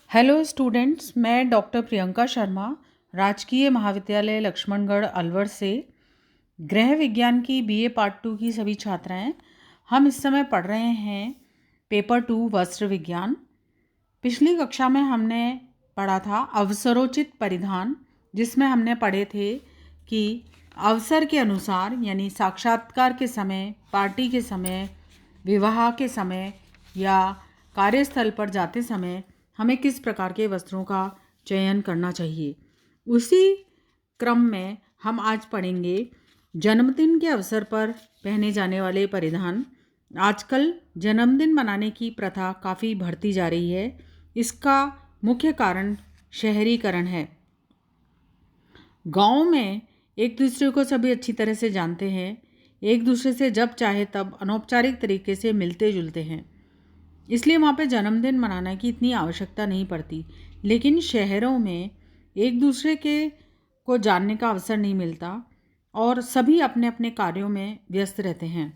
Hello students, मैं doctor Priyanka Sharma राजकीय महाविद्यालय लक्ष्मणगढ़ अलवर से गृह विज्ञान की बीए पार्ट 2 की सभी छात्राएं। हम इस समय पढ़ रहे हैं पेपर 2 वस्त्र विज्ञान। पिछली कक्षा में हमने पढ़ा था अवसरोचित परिधान, जिसमें हमने पढ़े थे कि अवसर के अनुसार यानी साक्षात्कार के समय, पार्टी के समय, विवाह के समय या कार्यस्थल पर जाते समय हमें किस प्रकार के वस्त्रों का चयन करना चाहिए। उसी क्रम में हम आज पढ़ेंगे जन्मदिन के अवसर पर पहने जाने वाले परिधान। आजकल जन्मदिन मनाने की प्रथा काफ़ी बढ़ती जा रही है। इसका मुख्य कारण शहरीकरण है। गांव में एक दूसरे को सभी अच्छी तरह से जानते हैं, एक दूसरे से जब चाहे तब अनौपचारिक तरीके से मिलते जुलते हैं, इसलिए वहाँ पे जन्मदिन मनाने की इतनी आवश्यकता नहीं पड़ती। लेकिन शहरों में एक दूसरे के को जानने का अवसर नहीं मिलता और सभी अपने अपने कार्यों में व्यस्त रहते हैं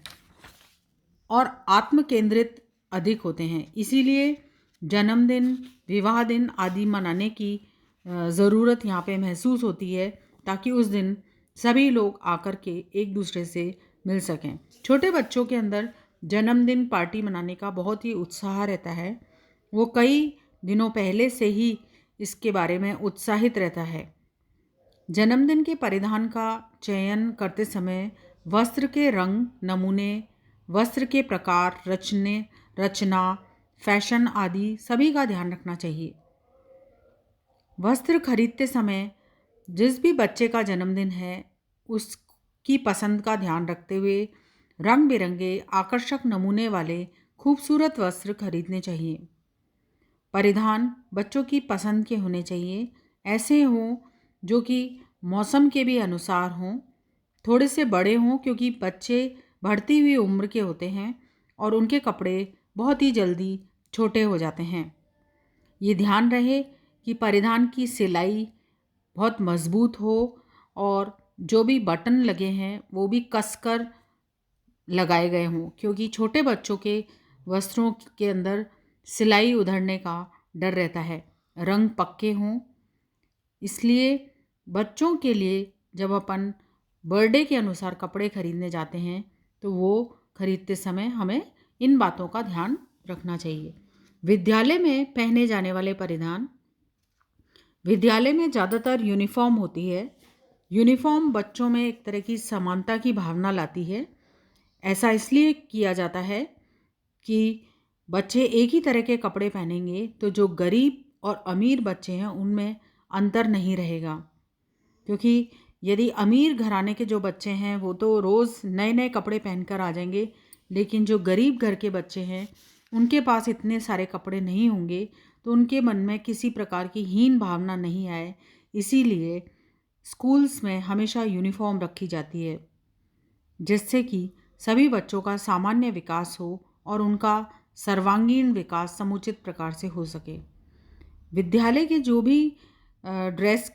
और आत्म केंद्रित अधिक होते हैं। इसीलिए जन्मदिन, विवाह दिन आदि मनाने की ज़रूरत यहाँ पे महसूस होती है, ताकि उस दिन सभी लोग आकर के एक दूसरे से मिल सकें। छोटे बच्चों के अंदर जन्मदिन पार्टी मनाने का बहुत ही उत्साह रहता है। वो कई दिनों पहले से ही इसके बारे में उत्साहित रहता है। जन्मदिन के परिधान का चयन करते समय वस्त्र के रंग, नमूने, वस्त्र के प्रकार, रचना, फैशन आदि सभी का ध्यान रखना चाहिए। वस्त्र खरीदते समय जिस भी बच्चे का जन्मदिन है उसकी पसंद का ध्यान रखते हुए रंग बिरंगे आकर्षक नमूने वाले खूबसूरत वस्त्र खरीदने चाहिए। परिधान बच्चों की पसंद के होने चाहिए, ऐसे हों जो कि मौसम के भी अनुसार हों, थोड़े से बड़े हों क्योंकि बच्चे बढ़ती हुई उम्र के होते हैं और उनके कपड़े बहुत ही जल्दी छोटे हो जाते हैं। ये ध्यान रहे कि परिधान की सिलाई बहुत मज़बूत हो और जो भी बटन लगे हैं वो भी कसकर लगाए गए हों, क्योंकि छोटे बच्चों के वस्त्रों के अंदर सिलाई उधड़ने का डर रहता है। रंग पक्के हों। इसलिए बच्चों के लिए जब अपन बर्थडे के अनुसार कपड़े खरीदने जाते हैं तो वो खरीदते समय हमें इन बातों का ध्यान रखना चाहिए। विद्यालय में पहने जाने वाले परिधान। विद्यालय में ज़्यादातर यूनिफॉर्म होती है। यूनिफॉर्म बच्चों में एक तरह की समानता की भावना लाती है। ऐसा इसलिए किया जाता है कि बच्चे एक ही तरह के कपड़े पहनेंगे तो जो गरीब और अमीर बच्चे हैं उनमें अंतर नहीं रहेगा। क्योंकि यदि अमीर घराने के जो बच्चे हैं वो तो रोज़ नए नए कपड़े पहनकर आ जाएंगे, लेकिन जो गरीब घर के बच्चे हैं उनके पास इतने सारे कपड़े नहीं होंगे, तो उनके मन में किसी प्रकार की हीन भावना नहीं आए। इसीलिए स्कूल्स में हमेशा यूनिफॉर्म रखी जाती है, जिससे कि सभी बच्चों का सामान्य विकास हो और उनका सर्वांगीण विकास समुचित प्रकार से हो सके। विद्यालय की जो भी ड्रेस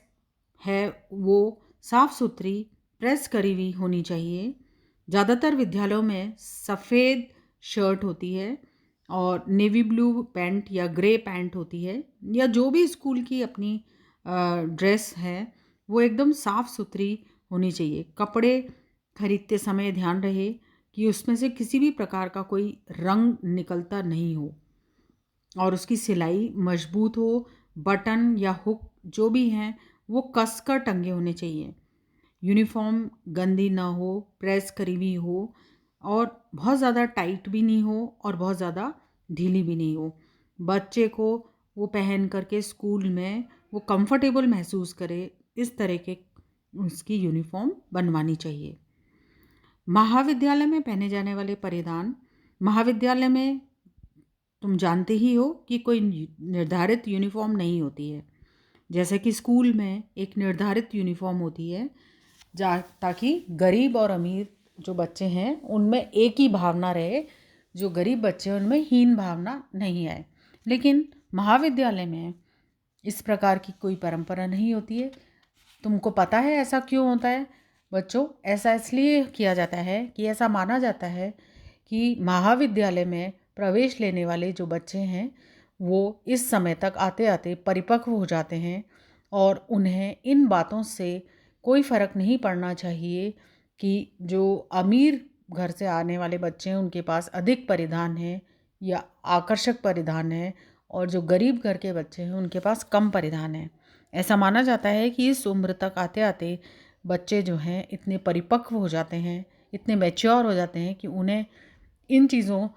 है वो साफ़ सुथरी प्रेस करी हुई होनी चाहिए। ज़्यादातर विद्यालयों में सफ़ेद शर्ट होती है और नेवी ब्लू पैंट या ग्रे पैंट होती है, या जो भी स्कूल की अपनी ड्रेस है वो एकदम साफ़ सुथरी होनी चाहिए। कपड़े खरीदते समय ध्यान रहे कि उसमें से किसी भी प्रकार का कोई रंग निकलता नहीं हो और उसकी सिलाई मजबूत हो। बटन या हुक जो भी हैं वो कस कर टंगे होने चाहिए। यूनिफॉर्म गंदी ना हो, प्रेस करी हुई हो और बहुत ज़्यादा टाइट भी नहीं हो और बहुत ज़्यादा ढीली भी नहीं हो। बच्चे को वो पहन करके स्कूल में वो कंफर्टेबल महसूस करे, इस तरह के उसकी यूनिफॉर्म बनवानी चाहिए। महाविद्यालय में पहने जाने वाले परिधान। महाविद्यालय में तुम जानते ही हो कि कोई निर्धारित यूनिफॉर्म नहीं होती है। जैसे कि स्कूल में एक निर्धारित यूनिफॉर्म होती है ताकि गरीब और अमीर जो बच्चे हैं उनमें एक ही भावना रहे, जो गरीब बच्चे हैं उनमें हीन भावना नहीं आए। लेकिन महाविद्यालय में इस प्रकार की कोई परंपरा नहीं होती है। तुमको पता है ऐसा क्यों होता है बच्चों? ऐसा इसलिए किया जाता है कि ऐसा माना जाता है कि महाविद्यालय में प्रवेश लेने वाले जो बच्चे हैं वो इस समय तक आते आते परिपक्व हो जाते हैं और उन्हें इन बातों से कोई फ़र्क नहीं पड़ना चाहिए कि जो अमीर घर से आने वाले बच्चे हैं उनके पास अधिक परिधान है या आकर्षक परिधान है, और जो गरीब घर के बच्चे हैं उनके पास कम परिधान है। ऐसा माना जाता है कि इस उम्र तक आते आते बच्चे जो हैं इतने परिपक्व हो जाते हैं, इतने मैच्योर हो जाते हैं कि उन्हें इन चीज़ों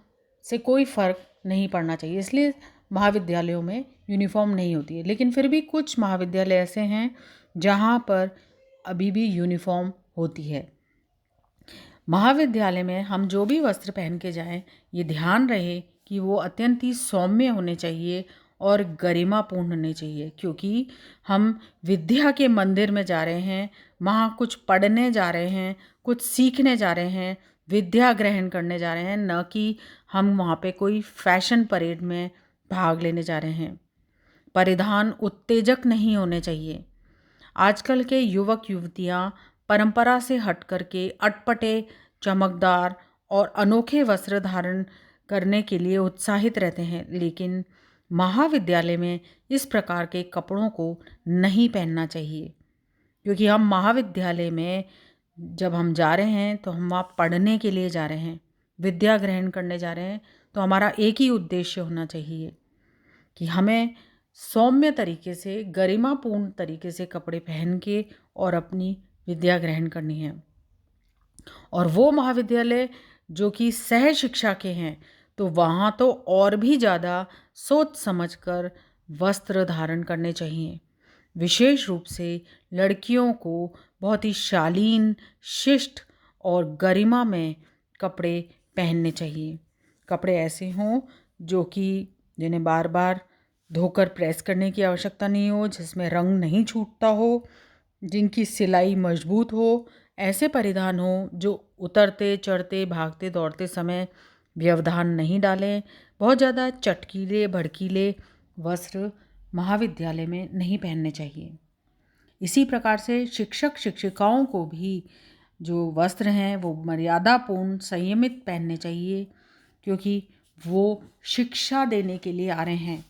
से कोई फ़र्क नहीं पड़ना चाहिए। इसलिए महाविद्यालयों में यूनिफ़ॉर्म नहीं होती है, लेकिन फिर भी कुछ महाविद्यालय ऐसे हैं जहाँ पर अभी भी यूनिफ़ॉर्म होती है। महाविद्यालय में हम जो भी वस्त्र पहन के जाएं, ये ध्यान रहे कि वो अत्यंत ही सौम्य होने चाहिए और गरिमापूर्ण होने चाहिए, क्योंकि हम विद्या के मंदिर में जा रहे हैं, वहाँ कुछ पढ़ने जा रहे हैं, कुछ सीखने जा रहे हैं, विद्या ग्रहण करने जा रहे हैं, न कि हम वहाँ पे कोई फैशन परेड में भाग लेने जा रहे हैं। परिधान उत्तेजक नहीं होने चाहिए। आजकल के युवक युवतियाँ परंपरा से हट करके अटपटे, चमकदार और अनोखे वस्त्र धारण करने के लिए उत्साहित रहते हैं, लेकिन महाविद्यालय में इस प्रकार के कपड़ों को नहीं पहनना चाहिए, क्योंकि हम महाविद्यालय में जब हम जा रहे हैं तो हम वहाँ पढ़ने के लिए जा रहे हैं, विद्या ग्रहण करने जा रहे हैं। तो हमारा एक ही उद्देश्य होना चाहिए कि हमें सौम्य तरीके से, गरिमापूर्ण तरीके से कपड़े पहन के और अपनी विद्या ग्रहण करनी है। और वो महाविद्यालय जो कि सह शिक्षा के हैं, तो वहाँ तो और भी ज़्यादा सोच समझकर वस्त्र धारण करने चाहिए। विशेष रूप से लड़कियों को बहुत ही शालीन, शिष्ट और गरिमा में कपड़े पहनने चाहिए। कपड़े ऐसे हों जो कि जिन्हें बार बार धोकर प्रेस करने की आवश्यकता नहीं हो, जिसमें रंग नहीं छूटता हो, जिनकी सिलाई मजबूत हो। ऐसे परिधान हो जो उतरते चढ़ते भागते दौड़ते समय व्यवधान नहीं डालें। बहुत ज़्यादा चटकीले भड़कीले वस्त्र महाविद्यालय में नहीं पहनने चाहिए। इसी प्रकार से शिक्षक शिक्षिकाओं को भी जो वस्त्र हैं वो मर्यादापूर्ण संयमित पहनने चाहिए, क्योंकि वो शिक्षा देने के लिए आ रहे हैं।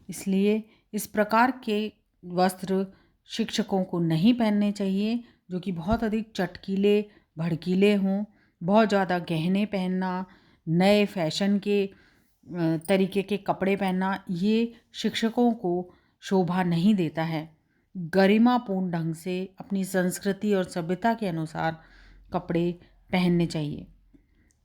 इसलिए इस प्रकार के वस्त्र शिक्षकों को नहीं पहनने चाहिए जो कि बहुत अधिक चटकीले भड़कीले हों। बहुत ज़्यादा गहने पहनना, नए फैशन के तरीके के कपड़े पहनना, ये शिक्षकों को शोभा नहीं देता है। गरिमापूर्ण ढंग से अपनी संस्कृति और सभ्यता के अनुसार कपड़े पहनने चाहिए।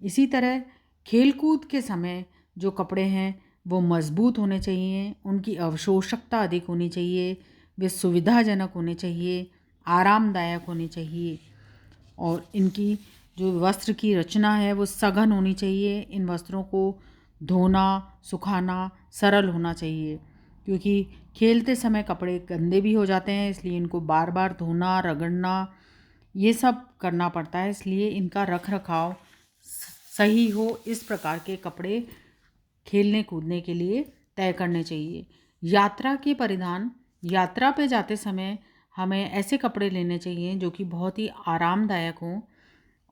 इसी तरह खेलकूद के समय जो कपड़े हैं वो मजबूत होने चाहिए, उनकी अवशोषकता अधिक होनी चाहिए, वे सुविधाजनक होने चाहिए, आरामदायक होने चाहिए, और इनकी जो वस्त्र की रचना है वो सघन होनी चाहिए। इन वस्त्रों को धोना सुखाना सरल होना चाहिए, क्योंकि खेलते समय कपड़े गंदे भी हो जाते हैं, इसलिए इनको बार बार धोना रगड़ना ये सब करना पड़ता है। इसलिए इनका रख रखाव सही हो, इस प्रकार के कपड़े खेलने कूदने के लिए तय करने चाहिए। यात्रा के परिधान, यात्रा पे जाते समय हमें ऐसे कपड़े लेने चाहिए जो कि बहुत ही आरामदायक हों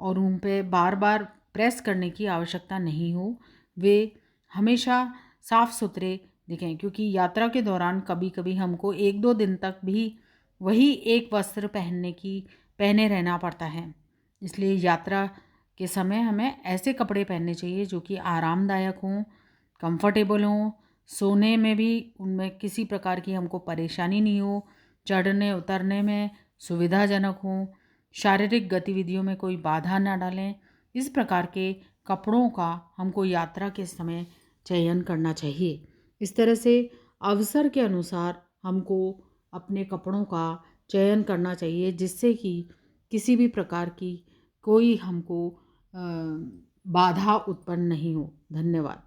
और उन पे बार बार प्रेस करने की आवश्यकता नहीं हो। वे हमेशा साफ़ सुथरे दिखें, क्योंकि यात्रा के दौरान कभी कभी हमको 1-2 दिन तक भी वही एक वस्त्र पहने रहना पड़ता है। इसलिए यात्रा के समय हमें ऐसे कपड़े पहनने चाहिए जो कि आरामदायक हों, कंफर्टेबल हों, सोने में भी उनमें किसी प्रकार की हमको परेशानी नहीं हो, चढ़ने उतरने में सुविधाजनक हों, शारीरिक गतिविधियों में कोई बाधा ना डालें। इस प्रकार के कपड़ों का हमको यात्रा के समय चयन करना चाहिए। इस तरह से अवसर के अनुसार हमको अपने कपड़ों का चयन करना चाहिए, जिससे कि किसी भी प्रकार की कोई हमको बाधा उत्पन्न नहीं हो। धन्यवाद।